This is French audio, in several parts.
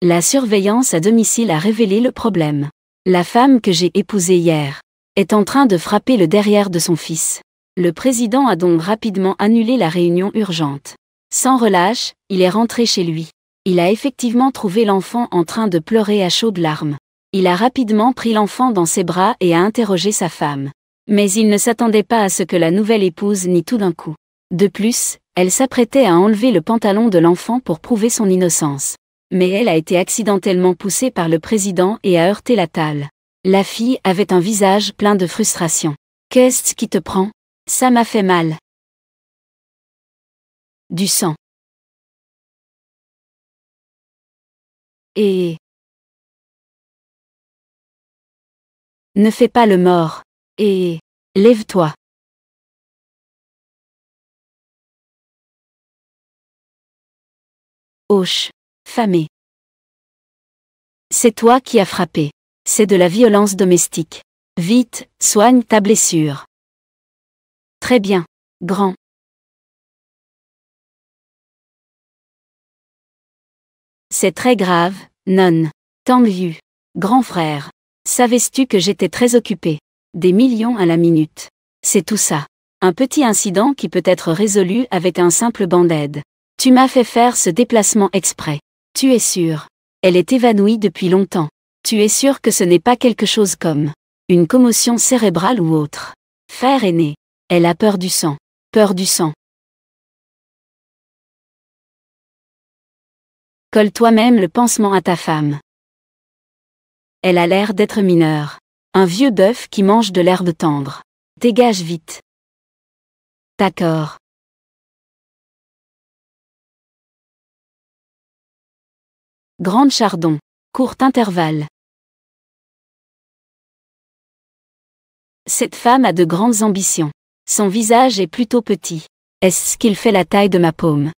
La surveillance à domicile a révélé le problème. La femme que j'ai épousée hier est en train de frapper le derrière de son fils. Le président a donc rapidement annulé la réunion urgente. Sans relâche, il est rentré chez lui. Il a effectivement trouvé l'enfant en train de pleurer à chaudes larmes. Il a rapidement pris l'enfant dans ses bras et a interrogé sa femme. Mais il ne s'attendait pas à ce que la nouvelle épouse nie tout d'un coup. De plus, elle s'apprêtait à enlever le pantalon de l'enfant pour prouver son innocence. Mais elle a été accidentellement poussée par le président et a heurté la table. La fille avait un visage plein de frustration. « Qu'est-ce qui te prend ? Ça m'a fait mal. » Du sang. Et... Ne fais pas le mort. Et... Lève-toi. Hoche. Famé. C'est toi qui as frappé. C'est de la violence domestique. Vite, soigne ta blessure. Très bien. Grand. C'est très grave, non. Tang Yu. Grand frère. Savais-tu que j'étais très occupé? Des millions à la minute. C'est tout ça. Un petit incident qui peut être résolu avec un simple band-aid. Tu m'as fait faire ce déplacement exprès. Tu es sûr? Elle est évanouie depuis longtemps. Tu es sûr que ce n'est pas quelque chose comme une commotion cérébrale ou autre? Frère aîné. Elle a peur du sang. Peur du sang. Colle toi-même le pansement à ta femme. Elle a l'air d'être mineure. Un vieux bœuf qui mange de l'herbe tendre. Dégage vite. D'accord. Grande chardon. Court intervalle. Cette femme a de grandes ambitions. Son visage est plutôt petit. Est-ce qu'il fait la taille de ma paume?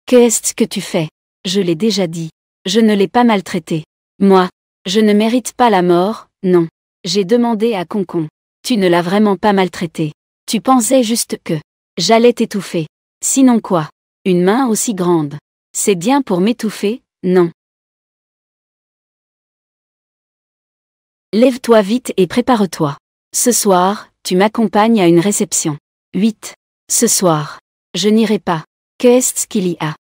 Qu'est-ce que tu fais? Je l'ai déjà dit. Je ne l'ai pas maltraité. Moi, je ne mérite pas la mort, non. J'ai demandé à Concon. Tu ne l'as vraiment pas maltraité. Tu pensais juste que j'allais t'étouffer. Sinon quoi? Une main aussi grande. C'est bien pour m'étouffer, non. Lève-toi vite et prépare-toi. Ce soir, tu m'accompagnes à une réception. 8. Ce soir. Je n'irai pas. Qu'est-ce qu'il y a?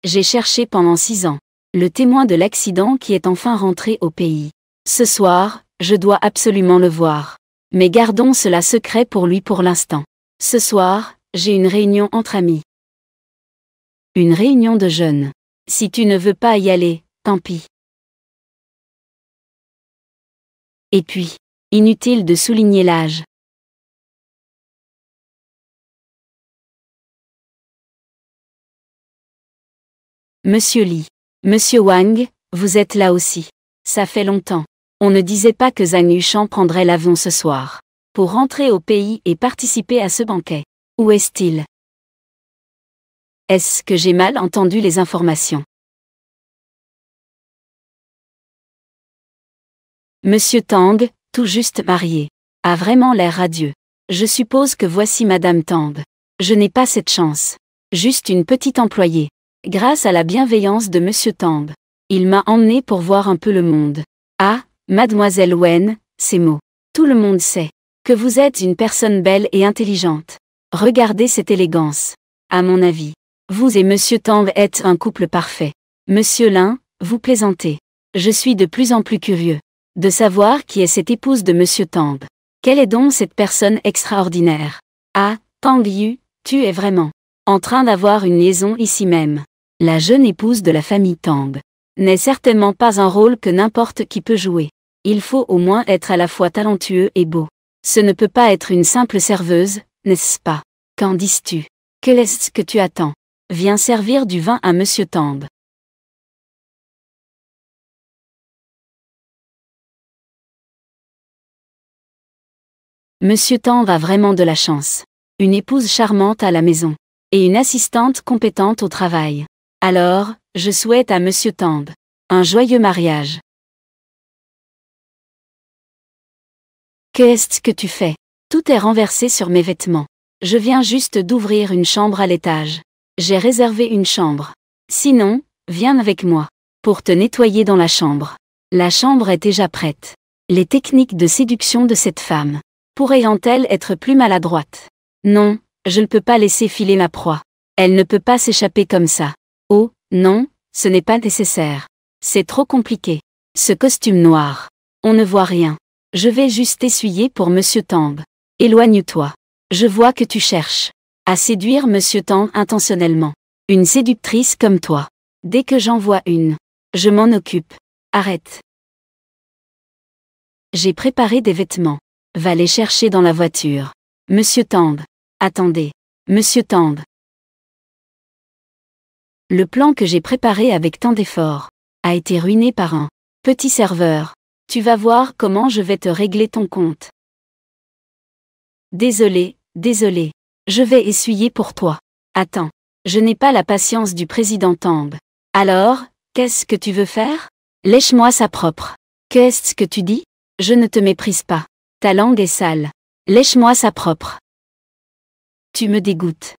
J'ai cherché pendant 6 ans. Le témoin de l'accident qui est enfin rentré au pays. Ce soir, je dois absolument le voir. Mais gardons cela secret pour lui pour l'instant. Ce soir, j'ai une réunion entre amis. Une réunion de jeunes. Si tu ne veux pas y aller, tant pis. Et puis, inutile de souligner l'âge. Monsieur Li. Monsieur Wang, vous êtes là aussi. Ça fait longtemps. On ne disait pas que Zhang Yuchang prendrait l'avion ce soir. Pour rentrer au pays et participer à ce banquet. Où est-il? Est-ce que j'ai mal entendu les informations? Monsieur Tang, tout juste marié, a vraiment l'air radieux. Je suppose que voici Madame Tang. Je n'ai pas cette chance. Juste une petite employée. Grâce à la bienveillance de Monsieur Tang, il m'a emmené pour voir un peu le monde. Ah, Mademoiselle Wen, ces mots. Tout le monde sait que vous êtes une personne belle et intelligente. Regardez cette élégance. À mon avis, vous et Monsieur Tang êtes un couple parfait. Monsieur Lin, vous plaisantez. Je suis de plus en plus curieux de savoir qui est cette épouse de Monsieur Tang. Quelle est donc cette personne extraordinaire? Ah, Tang Yu, tu es vraiment en train d'avoir une liaison ici même. La jeune épouse de la famille Tang n'est certainement pas un rôle que n'importe qui peut jouer. Il faut au moins être à la fois talentueux et beau. Ce ne peut pas être une simple serveuse, n'est-ce pas? Qu'en dis-tu? Que est-ce que tu attends? Viens servir du vin à Monsieur Tang. Monsieur Tang a vraiment de la chance. Une épouse charmante à la maison. Et une assistante compétente au travail. Alors, je souhaite à Monsieur Tang un joyeux mariage. Qu'est-ce que tu fais? Tout est renversé sur mes vêtements. Je viens juste d'ouvrir une chambre à l'étage. J'ai réservé une chambre. Sinon, viens avec moi. Pour te nettoyer dans la chambre. La chambre est déjà prête. Les techniques de séduction de cette femme. Pourraient-elles être plus maladroites? Non, je ne peux pas laisser filer ma proie. Elle ne peut pas s'échapper comme ça. Oh, non, ce n'est pas nécessaire. C'est trop compliqué. Ce costume noir. On ne voit rien. Je vais juste essuyer pour Monsieur Tang. Éloigne-toi. Je vois que tu cherches à séduire Monsieur Tang intentionnellement. Une séductrice comme toi. Dès que j'en vois une, je m'en occupe. Arrête. J'ai préparé des vêtements. Va les chercher dans la voiture. Monsieur Tang. Attendez. Monsieur Tang. Le plan que j'ai préparé avec tant d'efforts a été ruiné par un petit serveur. Tu vas voir comment je vais te régler ton compte. Désolé, désolé. Je vais essuyer pour toi. Attends. Je n'ai pas la patience du président Tang. Alors, qu'est-ce que tu veux faire? Lèche-moi ça propre. Qu'est-ce que tu dis? Je ne te méprise pas. Ta langue est sale. Lèche-moi ça propre. Tu me dégoûtes.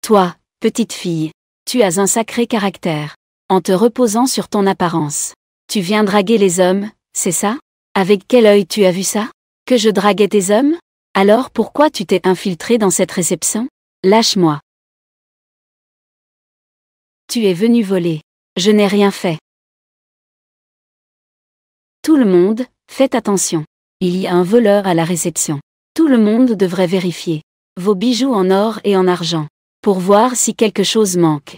Toi, petite fille, tu as un sacré caractère. En te reposant sur ton apparence. Tu viens draguer les hommes, c'est ça? Avec quel œil tu as vu ça? Que je draguais tes hommes? Alors pourquoi tu t'es infiltré dans cette réception? Lâche-moi. Tu es venu voler. Je n'ai rien fait. Tout le monde, faites attention. Il y a un voleur à la réception. Tout le monde devrait vérifier vos bijoux en or et en argent, pour voir si quelque chose manque.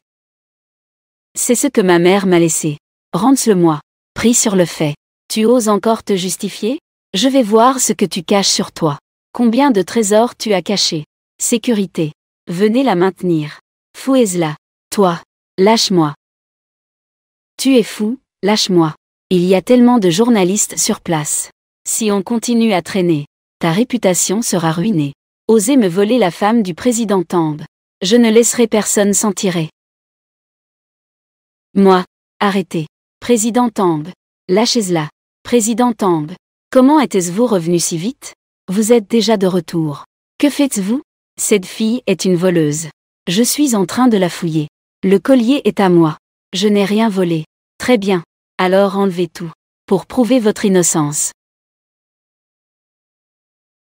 C'est ce que ma mère m'a laissé. Rends-le-moi. Pris sur le fait. Tu oses encore te justifier? Je vais voir ce que tu caches sur toi. Combien de trésors tu as cachés? Sécurité. Venez la maintenir. Fouez-la. Toi. Lâche-moi. Tu es fou, lâche-moi. Il y a tellement de journalistes sur place. Si on continue à traîner, ta réputation sera ruinée. Osez me voler la femme du président Tang. Je ne laisserai personne s'en tirer. Moi. Arrêtez. Président Tang. Lâchez-la. Président Tang. Comment êtes-vous revenu si vite? Vous êtes déjà de retour. Que faites-vous? Cette fille est une voleuse. Je suis en train de la fouiller. Le collier est à moi. Je n'ai rien volé. Très bien. Alors enlevez tout. Pour prouver votre innocence.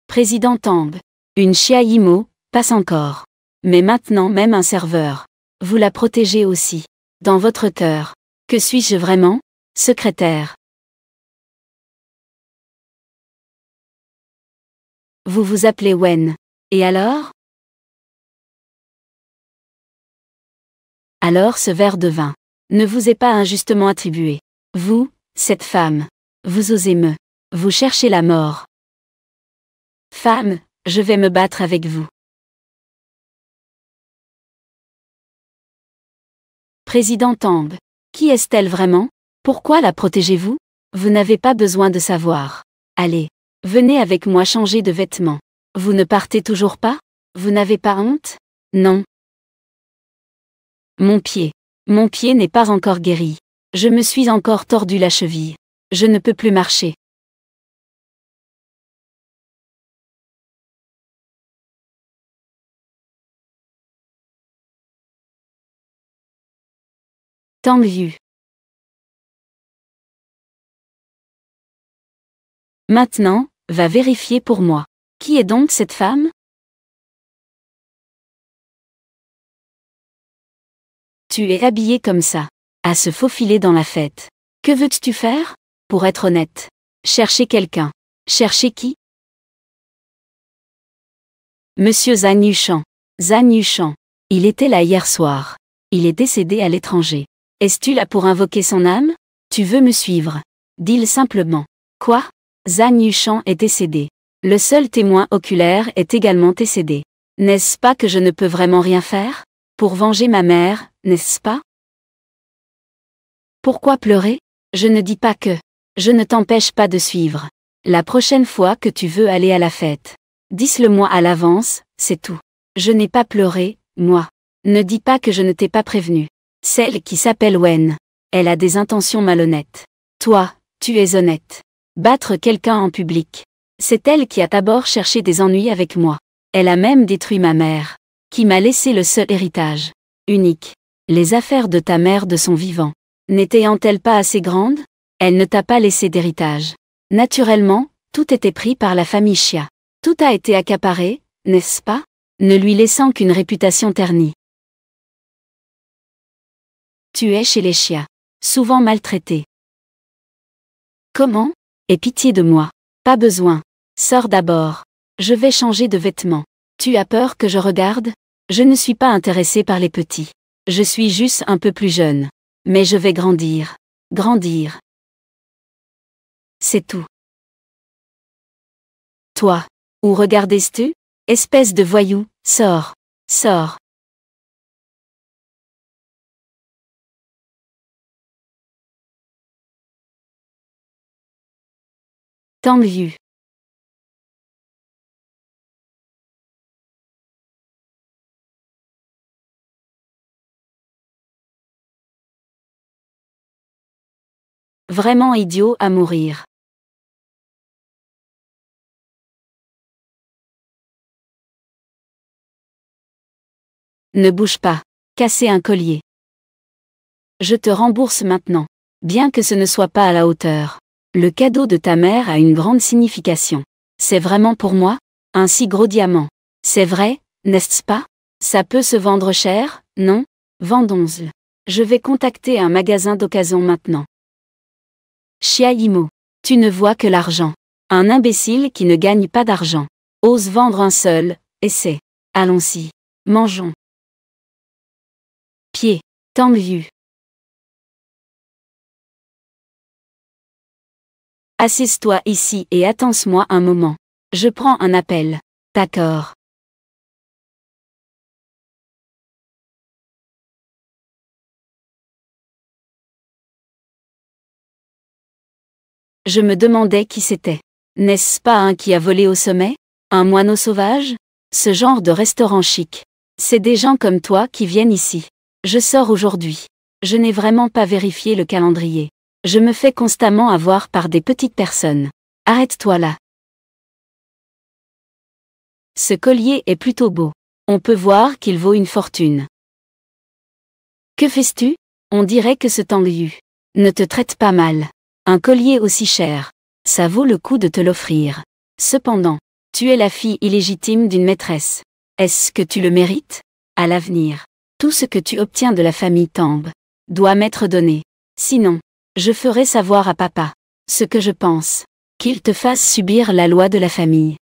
Président Tang. Une Chiaimo, passe encore. Mais maintenant même un serveur. Vous la protégez aussi. Dans votre cœur. Que suis-je vraiment? Secrétaire. Vous vous appelez Wen. Et alors? Alors ce verre de vin ne vous est pas injustement attribué. Vous, cette femme. Vous osez me. Vous cherchez la mort. Femme, je vais me battre avec vous. Président Tang. Qui est-elle vraiment? Pourquoi la protégez-vous? Vous n'avez pas besoin de savoir. Allez. Venez avec moi changer de vêtements. Vous ne partez toujours pas? Vous n'avez pas honte? Non. Mon pied. Mon pied n'est pas encore guéri. Je me suis encore tordu la cheville. Je ne peux plus marcher. Tang Yu. Maintenant, va vérifier pour moi. Qui est donc cette femme? Tu es habillé comme ça, à se faufiler dans la fête. Que veux-tu faire? Pour être honnête. Chercher quelqu'un. Chercher qui? Monsieur Zhang Yushan. Zhang Yushan. Il était là hier soir. Il est décédé à l'étranger. Es-tu là pour invoquer son âme? Tu veux me suivre? Dis-le simplement. Quoi? Zhang Yushan est décédé. Le seul témoin oculaire est également décédé. N'est-ce pas que je ne peux vraiment rien faire? Pour venger ma mère, n'est-ce pas? Pourquoi pleurer? Je ne dis pas que. Je ne t'empêche pas de suivre. La prochaine fois que tu veux aller à la fête. Dis-le-moi à l'avance, c'est tout. Je n'ai pas pleuré, moi. Ne dis pas que je ne t'ai pas prévenu. Celle qui s'appelle Wen. Elle a des intentions malhonnêtes. Toi, tu es honnête. Battre quelqu'un en public. C'est elle qui a d'abord cherché des ennuis avec moi. Elle a même détruit ma mère, qui m'a laissé le seul héritage. Unique. Les affaires de ta mère de son vivant. N'étaient-elles pas assez grandes? Elle ne t'a pas laissé d'héritage. Naturellement, tout était pris par la famille Chia. Tout a été accaparé, n'est-ce pas? Ne lui laissant qu'une réputation ternie. Tu es chez les Chia. Souvent maltraité. Comment? Aie pitié de moi. Pas besoin. Sors d'abord. Je vais changer de vêtements. Tu as peur que je regarde? Je ne suis pas intéressé par les petits. Je suis juste un peu plus jeune. Mais je vais grandir. Grandir. C'est tout. Toi. Où regardes-tu? Espèce de voyou, sors. Sors. Tang Yu. Vraiment idiot à mourir. Ne bouge pas. Casser un collier. Je te rembourse maintenant. Bien que ce ne soit pas à la hauteur. Le cadeau de ta mère a une grande signification. C'est vraiment pour moi? Un si gros diamant. C'est vrai, n'est-ce pas? Ça peut se vendre cher, non? Vendons-le. Je vais contacter un magasin d'occasion maintenant. Chia Yimo. Tu ne vois que l'argent. Un imbécile qui ne gagne pas d'argent. Ose vendre un seul, essaie. Allons-y. Mangeons. Pied. Tang Yu. Assise-toi ici et attends-moi un moment. Je prends un appel. D'accord. Je me demandais qui c'était. N'est-ce pas un qui a volé au sommet? Un moineau sauvage? Ce genre de restaurant chic. C'est des gens comme toi qui viennent ici. Je sors aujourd'hui. Je n'ai vraiment pas vérifié le calendrier. Je me fais constamment avoir par des petites personnes. Arrête-toi là. Ce collier est plutôt beau. On peut voir qu'il vaut une fortune. Que fais-tu? On dirait que ce Tang Yu ne te traite pas mal. Un collier aussi cher. Ça vaut le coup de te l'offrir. Cependant, tu es la fille illégitime d'une maîtresse. Est-ce que tu le mérites? À l'avenir, tout ce que tu obtiens de la famille Tang doit m'être donné. Sinon, je ferai savoir à papa ce que je pense. Qu'il te fasse subir la loi de la famille.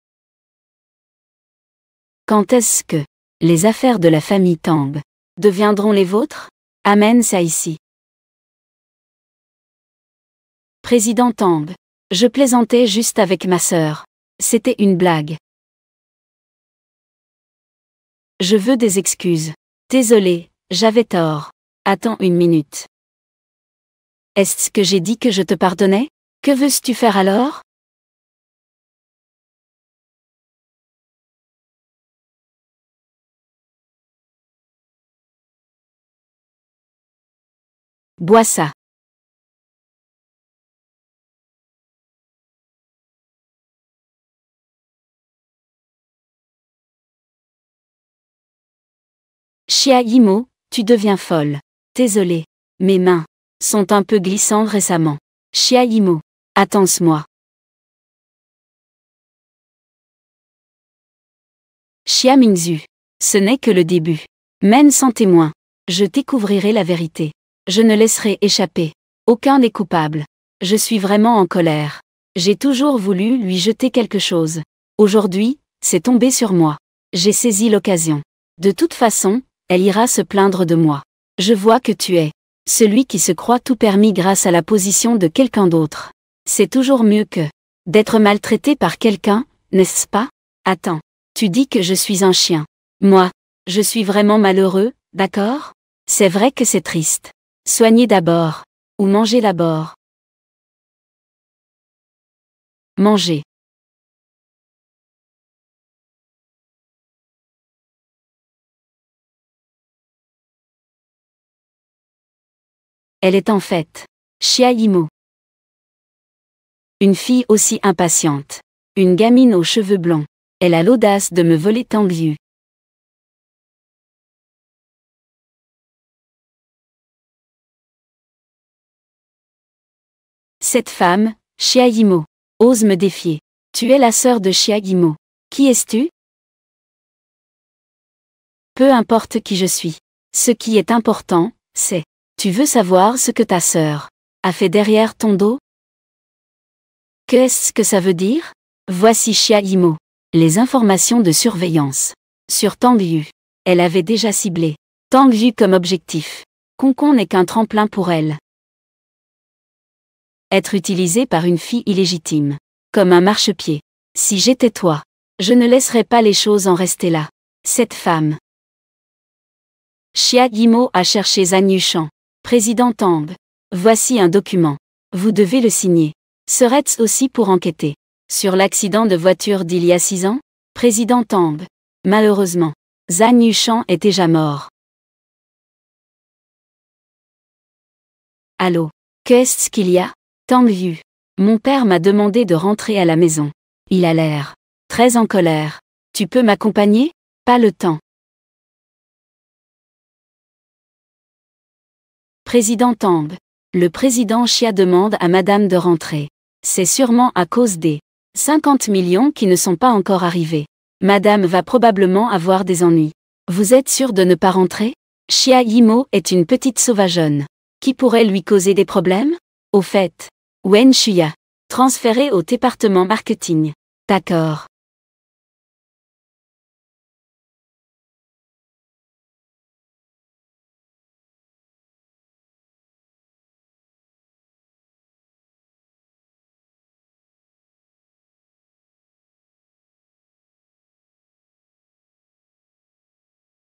Quand est-ce que les affaires de la famille Tang deviendront les vôtres? Amène ça ici. Président Tang. Je plaisantais juste avec ma sœur. C'était une blague. Je veux des excuses. Désolé, j'avais tort. Attends une minute. Est-ce que j'ai dit que je te pardonnais? Que veux-tu faire alors? Bois ça. Chia Yimo, tu deviens folle. Désolé. Mes mains sont un peu glissantes récemment. Chia Yimo. Attends-moi. Chia Mingzhu. Ce n'est que le début. Mène sans témoin. Je découvrirai la vérité. Je ne laisserai échapper. Aucun n'est coupable. Je suis vraiment en colère. J'ai toujours voulu lui jeter quelque chose. Aujourd'hui, c'est tombé sur moi. J'ai saisi l'occasion. De toute façon, elle ira se plaindre de moi. Je vois que tu es celui qui se croit tout permis grâce à la position de quelqu'un d'autre. C'est toujours mieux que d'être maltraité par quelqu'un, n'est-ce pas? Attends, tu dis que je suis un chien. Moi, je suis vraiment malheureux, d'accord? C'est vrai que c'est triste. Soignez d'abord. Ou mangez d'abord. Manger. Elle est en fait Chia Yimo. Une fille aussi impatiente. Une gamine aux cheveux blancs. Elle a l'audace de me voler Tang Yu. Cette femme, Xia Yimo, ose me défier. Tu es la sœur de Xia Yimo. Qui es-tu? Peu importe qui je suis. Ce qui est important, c'est, tu veux savoir ce que ta sœur a fait derrière ton dos? Qu'est-ce que ça veut dire? Voici Xia Yimo. Les informations de surveillance. Sur Tang Yu. Elle avait déjà ciblé Tang Yu comme objectif. Concon n'est qu'un tremplin pour elle. Être utilisée par une fille illégitime. Comme un marchepied. Si j'étais toi, je ne laisserais pas les choses en rester là. Cette femme. Xia Yimo a cherché Zhan Yushan. Président Tang. Voici un document. Vous devez le signer. Serait-ce aussi pour enquêter sur l'accident de voiture d'il y a 6 ans? Président Tang. Malheureusement, Zhan Yushan est déjà mort. Allô? Qu'est-ce qu'il y a? Tang Yu. Mon père m'a demandé de rentrer à la maison. Il a l'air très en colère. Tu peux m'accompagner? Pas le temps. Président Tang. Le président Xia demande à madame de rentrer. C'est sûrement à cause des 50 millions qui ne sont pas encore arrivés. Madame va probablement avoir des ennuis. Vous êtes sûr de ne pas rentrer? Xia Yimo est une petite sauvageonne. Qui pourrait lui causer des problèmes? Au fait, Wen Shuya. Transféré au département marketing. D'accord.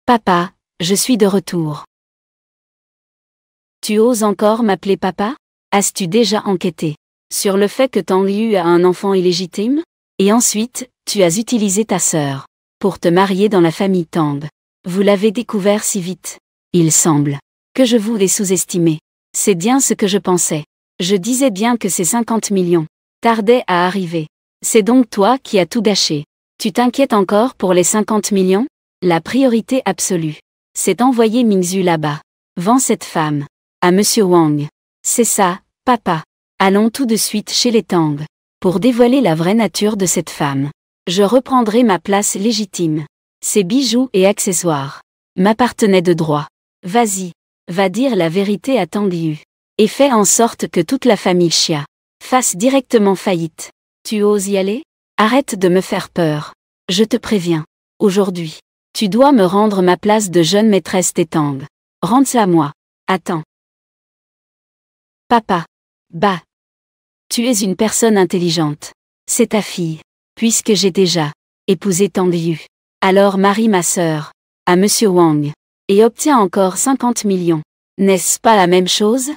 Papa, je suis de retour. Tu oses encore m'appeler papa? As-tu déjà enquêté sur le fait que Tang Yu a un enfant illégitime? Et ensuite, tu as utilisé ta sœur pour te marier dans la famille Tang. Vous l'avez découvert si vite. Il semble que je vous l'ai sous-estimé. C'est bien ce que je pensais. Je disais bien que ces 50 millions tardaient à arriver. C'est donc toi qui as tout gâché. Tu t'inquiètes encore pour les 50 millions? La priorité absolue, c'est d'envoyer Mingzhu là-bas. Vends cette femme à Monsieur Wang. C'est ça, papa. Allons tout de suite chez les Tang. Pour dévoiler la vraie nature de cette femme. Je reprendrai ma place légitime. Ces bijoux et accessoires m'appartenaient de droit. Vas-y, va dire la vérité à Tang Yu. Et fais en sorte que toute la famille Xia fasse directement faillite. Tu oses y aller? Arrête de me faire peur. Je te préviens. Aujourd'hui, tu dois me rendre ma place de jeune maîtresse des Tang. Rends-la à moi. Attends. Papa. Bah. Tu es une personne intelligente. C'est ta fille. Puisque j'ai déjà épousé Tang Yu. Alors marie ma sœur à Monsieur Wang. Et obtiens encore 50 millions. N'est-ce pas la même chose?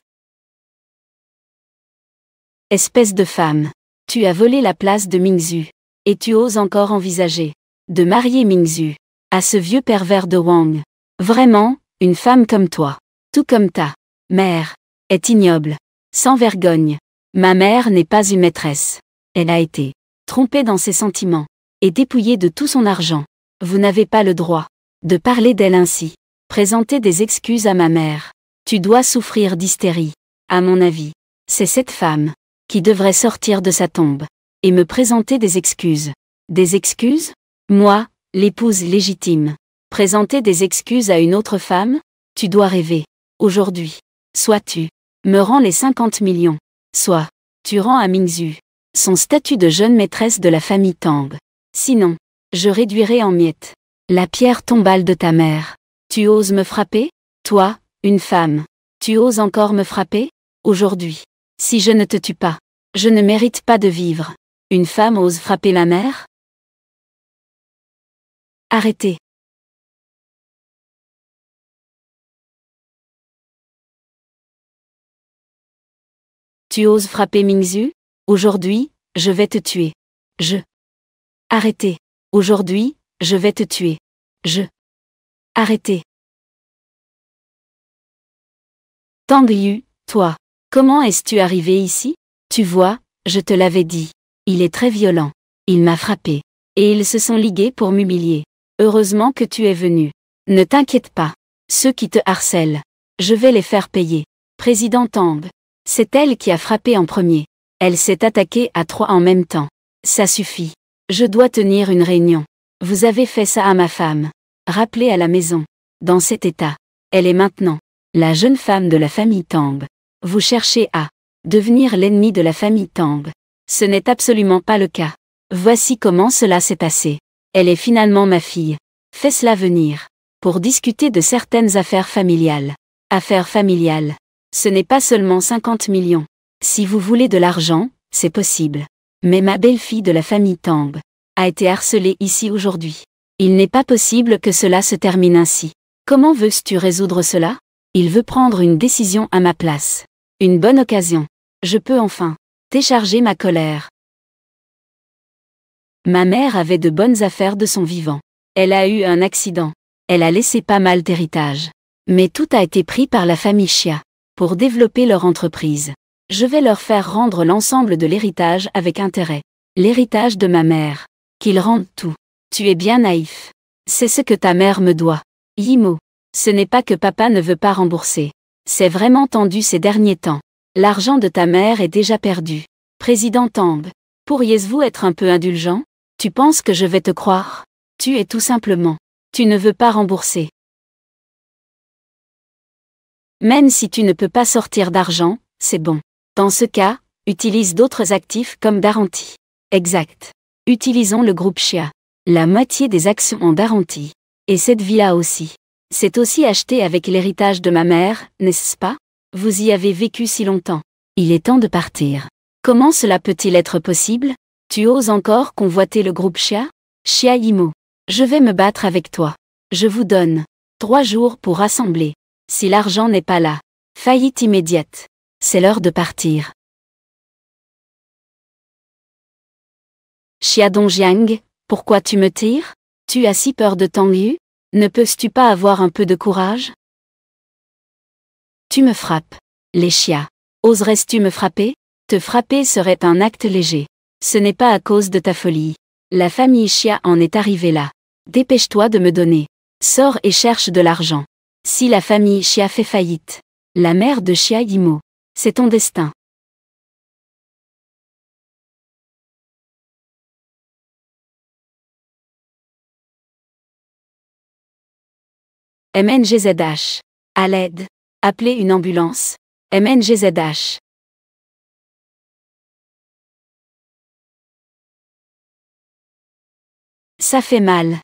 Espèce de femme. Tu as volé la place de Mingzhu. Et tu oses encore envisager de marier Mingzhu à ce vieux pervers de Wang. Vraiment, une femme comme toi, tout comme ta mère, est ignoble, sans vergogne. Ma mère n'est pas une maîtresse. Elle a été trompée dans ses sentiments, et dépouillée de tout son argent. Vous n'avez pas le droit de parler d'elle ainsi. Présenter des excuses à ma mère. Tu dois souffrir d'hystérie. À mon avis, c'est cette femme qui devrait sortir de sa tombe et me présenter des excuses. Des excuses? Moi, l'épouse légitime. Présenter des excuses à une autre femme? Tu dois rêver. Aujourd'hui, soit tu me rends les 50 millions, soit tu rends à Mingzhu son statut de jeune maîtresse de la famille Tang. Sinon, je réduirai en miettes la pierre tombale de ta mère. Tu oses me frapper? Toi, une femme. Tu oses encore me frapper? Aujourd'hui, si je ne te tue pas, je ne mérite pas de vivre. Une femme ose frapper la mère? Arrêtez. Tu oses frapper Mingzhu? Aujourd'hui, je vais te tuer. Arrêtez. Aujourd'hui, je vais te tuer. Arrêtez. Tang Yu, toi, comment es-tu arrivé ici? Tu vois, je te l'avais dit. Il est très violent. Il m'a frappé. Et ils se sont ligués pour m'humilier. Heureusement que tu es venu. Ne t'inquiète pas. Ceux qui te harcèlent, je vais les faire payer. Président Tang. C'est elle qui a frappé en premier. Elle s'est attaquée à 3 en même temps. Ça suffit. Je dois tenir une réunion. Vous avez fait ça à ma femme. Rappelez à la maison. Dans cet état. Elle est maintenant la jeune femme de la famille Tang. Vous cherchez à devenir l'ennemi de la famille Tang. Ce n'est absolument pas le cas. Voici comment cela s'est passé. Elle est finalement ma fille. Fais cela venir. Pour discuter de certaines affaires familiales. Affaires familiales. Ce n'est pas seulement 50 millions. Si vous voulez de l'argent, c'est possible. Mais ma belle-fille de la famille Tang a été harcelée ici aujourd'hui. Il n'est pas possible que cela se termine ainsi. Comment veux-tu résoudre cela? Il veut prendre une décision à ma place. Une bonne occasion. Je peux enfin décharger ma colère. Ma mère avait de bonnes affaires de son vivant. Elle a eu un accident. Elle a laissé pas mal d'héritage. Mais tout a été pris par la famille Chia. Pour développer leur entreprise. Je vais leur faire rendre l'ensemble de l'héritage avec intérêt. L'héritage de ma mère. Qu'ils rendent tout. Tu es bien naïf. C'est ce que ta mère me doit. Yimo. Ce n'est pas que papa ne veut pas rembourser. C'est vraiment tendu ces derniers temps. L'argent de ta mère est déjà perdu. Président Tang. Pourriez-vous être un peu indulgent? Tu penses que je vais te croire? Tu es tout simplement. Tu ne veux pas rembourser. Même si tu ne peux pas sortir d'argent, c'est bon. Dans ce cas, utilise d'autres actifs comme Daranti. Exact. Utilisons le groupe Chia. La moitié des actions en Daranti. Et cette villa aussi. C'est aussi acheté avec l'héritage de ma mère, n'est-ce pas? Vous y avez vécu si longtemps. Il est temps de partir. Comment cela peut-il être possible? Tu oses encore convoiter le groupe Chia? Chia Yimo. Je vais me battre avec toi. Je vous donne 3 jours pour rassembler. Si l'argent n'est pas là. Faillite immédiate. C'est l'heure de partir. Chia Dongjiang, pourquoi tu me tires? Tu as si peur de Tang Yu? Ne peux-tu pas avoir un peu de courage? Tu me frappes. Les Chia. Oserais-tu me frapper? Te frapper serait un acte léger. Ce n'est pas à cause de ta folie. La famille Chia en est arrivée là. Dépêche-toi de me donner. Sors et cherche de l'argent. Si la famille Chia fait faillite. La mère de Chia Yimo. C'est ton destin. MNGZH. À l'aide. Appelez une ambulance. MNGZH. Ça fait mal.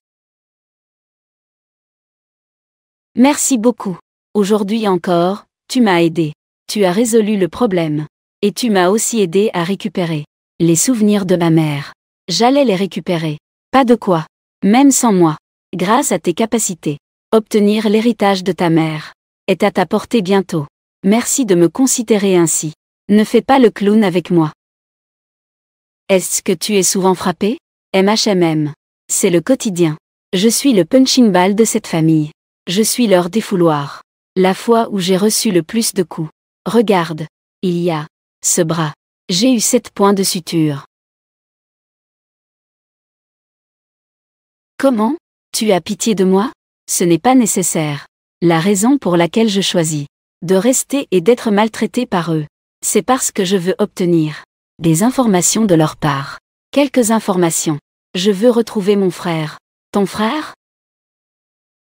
Merci beaucoup. Aujourd'hui encore, tu m'as aidé. Tu as résolu le problème. Et tu m'as aussi aidé à récupérer les souvenirs de ma mère. J'allais les récupérer. Pas de quoi. Même sans moi. Grâce à tes capacités. Obtenir l'héritage de ta mère est à ta portée bientôt. Merci de me considérer ainsi. Ne fais pas le clown avec moi. Est-ce que tu es souvent frappé? MHMM. C'est le quotidien. Je suis le punching ball de cette famille. Je suis leur défouloir. La fois où j'ai reçu le plus de coups. Regarde. Il y a ce bras. J'ai eu 7 points de suture. Comment? Tu as pitié de moi? Ce n'est pas nécessaire. La raison pour laquelle je choisis de rester et d'être maltraité par eux, c'est parce que je veux obtenir des informations de leur part. Quelques informations. Je veux retrouver mon frère. Ton frère?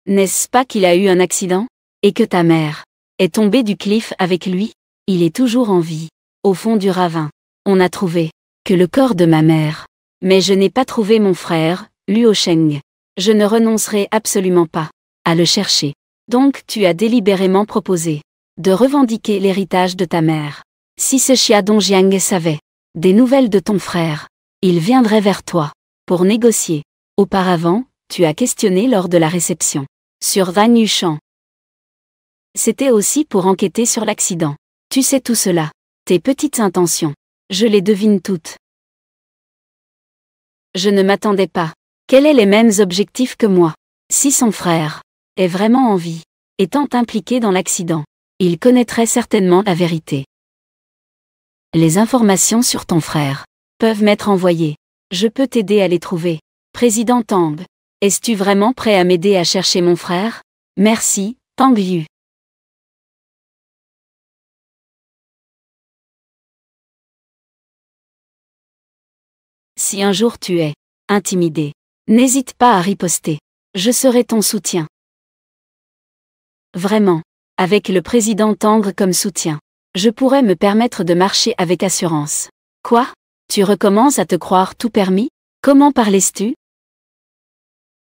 N'est-ce pas qu'il a eu un accident? Et que ta mère est tombée du cliff avec lui? Il est toujours en vie. Au fond du ravin. On a trouvé que le corps de ma mère. Mais je n'ai pas trouvé mon frère, Luo Sheng. Je ne renoncerai absolument pas à le chercher. Donc tu as délibérément proposé de revendiquer l'héritage de ta mère. Si ce Chia Dongjiang savait des nouvelles de ton frère, il viendrait vers toi pour négocier. Auparavant, tu as questionné lors de la réception sur Van Yushan. C'était aussi pour enquêter sur l'accident. Tu sais tout cela. Tes petites intentions. Je les devine toutes. Je ne m'attendais pas. Quels sont les mêmes objectifs que moi? Si son frère est vraiment en vie, étant impliqué dans l'accident, il connaîtrait certainement la vérité. Les informations sur ton frère peuvent m'être envoyées Je peux t'aider à les trouver. Président Tang. Es-tu vraiment prêt à m'aider à chercher mon frère? Merci, Tang Yu. Si un jour tu es intimidé, n'hésite pas à riposter. Je serai ton soutien. Vraiment. Avec le président Tang comme soutien, je pourrais me permettre de marcher avec assurance. Quoi? Tu recommences à te croire tout permis? Comment parles-tu?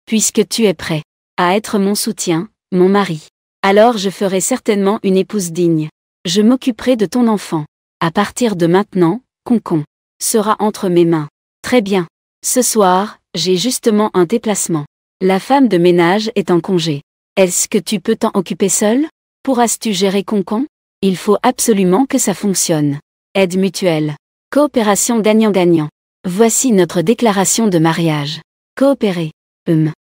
Puisque tu es prêt à être mon soutien, mon mari, alors je ferai certainement une épouse digne. Je m'occuperai de ton enfant. À partir de maintenant, Concon sera entre mes mains. Très bien. Ce soir, j'ai justement un déplacement. La femme de ménage est en congé. Est-ce que tu peux t'en occuper seule? Pourras-tu gérer Concon? Il faut absolument que ça fonctionne. Aide mutuelle. Coopération gagnant-gagnant. Voici notre déclaration de mariage. Coopérer.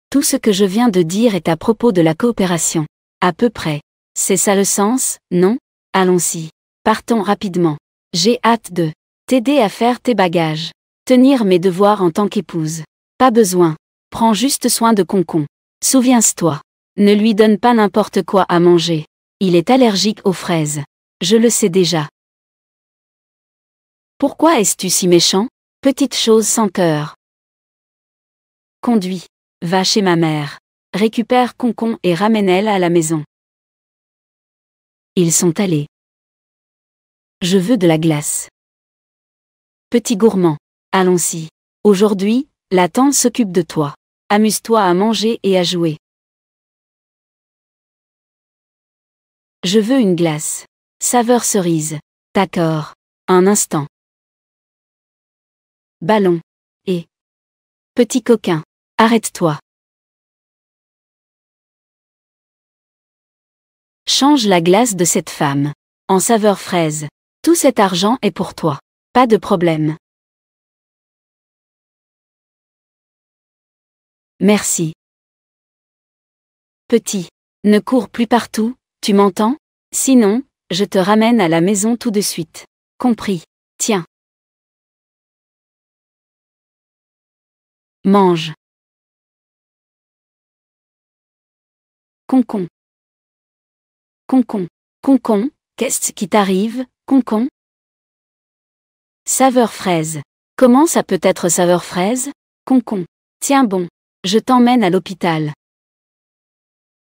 Tout ce que je viens de dire est à propos de la coopération. À peu près. C'est ça le sens, non? Allons-y. Partons rapidement. J'ai hâte de t'aider à faire tes bagages. Tenir mes devoirs en tant qu'épouse. Pas besoin. Prends juste soin de Concon. Souviens-toi. Ne lui donne pas n'importe quoi à manger. Il est allergique aux fraises. Je le sais déjà. Pourquoi es-tu si méchant? Petite chose sans cœur. Conduis. Va chez ma mère. Récupère Concon et ramène-elle à la maison. Ils sont allés. Je veux de la glace. Petit gourmand. Allons-y. Aujourd'hui, la tante s'occupe de toi. Amuse-toi à manger et à jouer. Je veux une glace. Saveur cerise. D'accord. Un instant. Ballon. Et. Petit coquin. Arrête-toi. Change la glace de cette femme. En saveur fraise. Tout cet argent est pour toi. Pas de problème. Merci. Petit. Ne cours plus partout, tu m'entends? Sinon, je te ramène à la maison tout de suite. Compris. Tiens. Mange. Concon. Concon. Concon, qu'est-ce qui t'arrive, Concon? Saveur fraise. Comment ça peut être saveur fraise? Concon. Tiens bon. Je t'emmène à l'hôpital.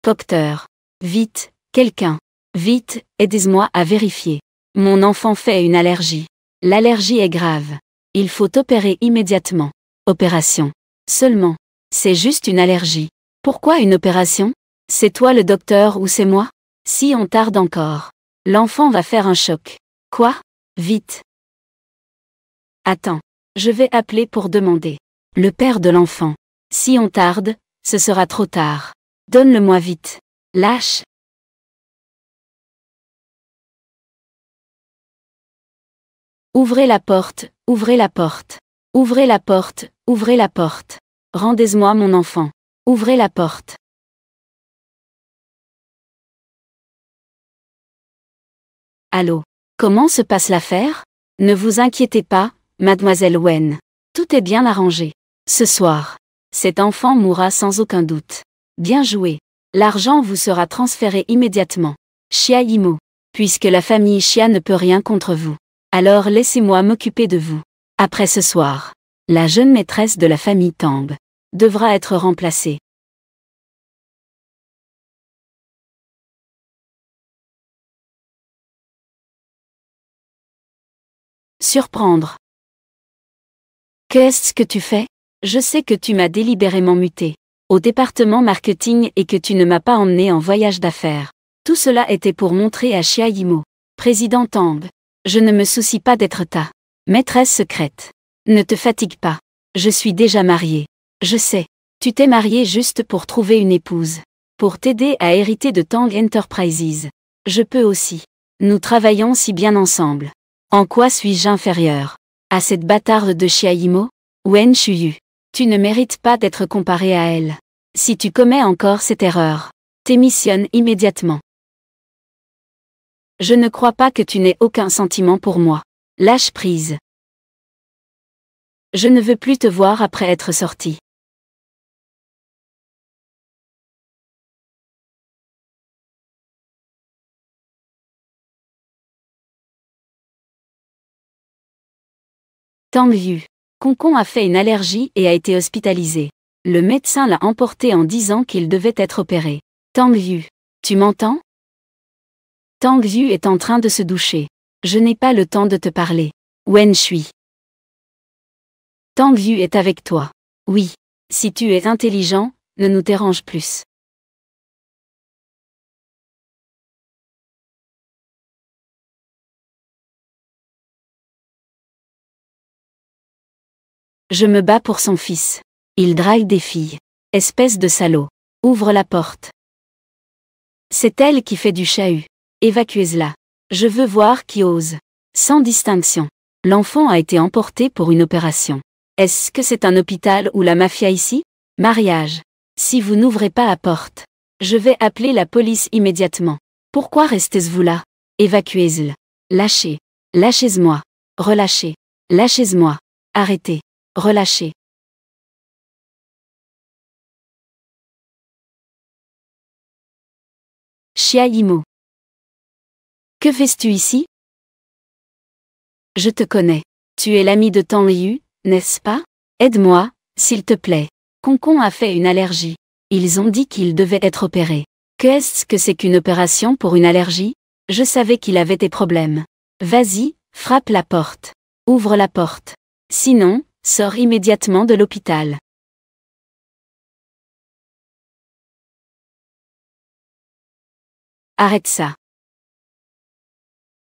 Docteur. Vite, quelqu'un. Vite, aidez-moi à vérifier. Mon enfant fait une allergie. L'allergie est grave. Il faut opérer immédiatement. Opération. Seulement. C'est juste une allergie. Pourquoi une opération? C'est toi le docteur ou c'est moi? Si on tarde encore, l'enfant va faire un choc. Quoi? Vite. Attends. Je vais appeler pour demander. Le père de l'enfant. Si on tarde, ce sera trop tard. Donne-le-moi vite. Lâche. Ouvrez la porte, ouvrez la porte. Ouvrez la porte, ouvrez la porte. Rendez-moi mon enfant. Ouvrez la porte. Allô? Comment se passe l'affaire? Ne vous inquiétez pas, mademoiselle Wen. Tout est bien arrangé. Ce soir, cet enfant mourra sans aucun doute. Bien joué. L'argent vous sera transféré immédiatement. Xia Yimo. Puisque la famille Xia ne peut rien contre vous. Alors laissez-moi m'occuper de vous. Après ce soir, la jeune maîtresse de la famille Tang devra être remplacée. Surprendre. Qu'est-ce que tu fais? Je sais que tu m'as délibérément muté au département marketing et que tu ne m'as pas emmené en voyage d'affaires. Tout cela était pour montrer à Xia Yimo, président Tang. Je ne me soucie pas d'être ta maîtresse secrète. Ne te fatigue pas. Je suis déjà mariée. Je sais. Tu t'es mariée juste pour trouver une épouse. Pour t'aider à hériter de Tang Enterprises. Je peux aussi. Nous travaillons si bien ensemble. En quoi suis-je inférieur à cette bâtarde de Xia Yimo? Wen Shuyu. Tu ne mérites pas d'être comparé à elle. Si tu commets encore cette erreur, démissionne immédiatement. Je ne crois pas que tu n'aies aucun sentiment pour moi. Lâche prise. Je ne veux plus te voir après être sorti. Tang Yu. Concon a fait une allergie et a été hospitalisé. Le médecin l'a emporté en disant qu'il devait être opéré. Tang Yu. Tu m'entends? Tang Yu est en train de se doucher. Je n'ai pas le temps de te parler. Wen Shui. Tang Yu est avec toi. Oui. Si tu es intelligent, ne nous dérange plus. Je me bats pour son fils. Il drague des filles. Espèce de salaud. Ouvre la porte. C'est elle qui fait du chahut. Évacuez-la. Je veux voir qui ose. Sans distinction. L'enfant a été emporté pour une opération. Est-ce que c'est un hôpital ou la mafia ici? Mariage. Si vous n'ouvrez pas la porte, je vais appeler la police immédiatement. Pourquoi restez-vous là? Évacuez-le. Lâchez. Lâchez-moi. Relâchez. Lâchez-moi. Arrêtez. Relâchez. Xia Yimo. Que fais-tu ici? Je te connais. Tu es l'ami de Tang Yu, n'est-ce pas? Aide-moi, s'il te plaît. Concon a fait une allergie. Ils ont dit qu'il devait être opéré. Qu'est-ce que c'est qu'une opération pour une allergie? Je savais qu'il avait des problèmes. Vas-y, frappe la porte. Ouvre la porte. Sinon, sors immédiatement de l'hôpital. Arrête ça.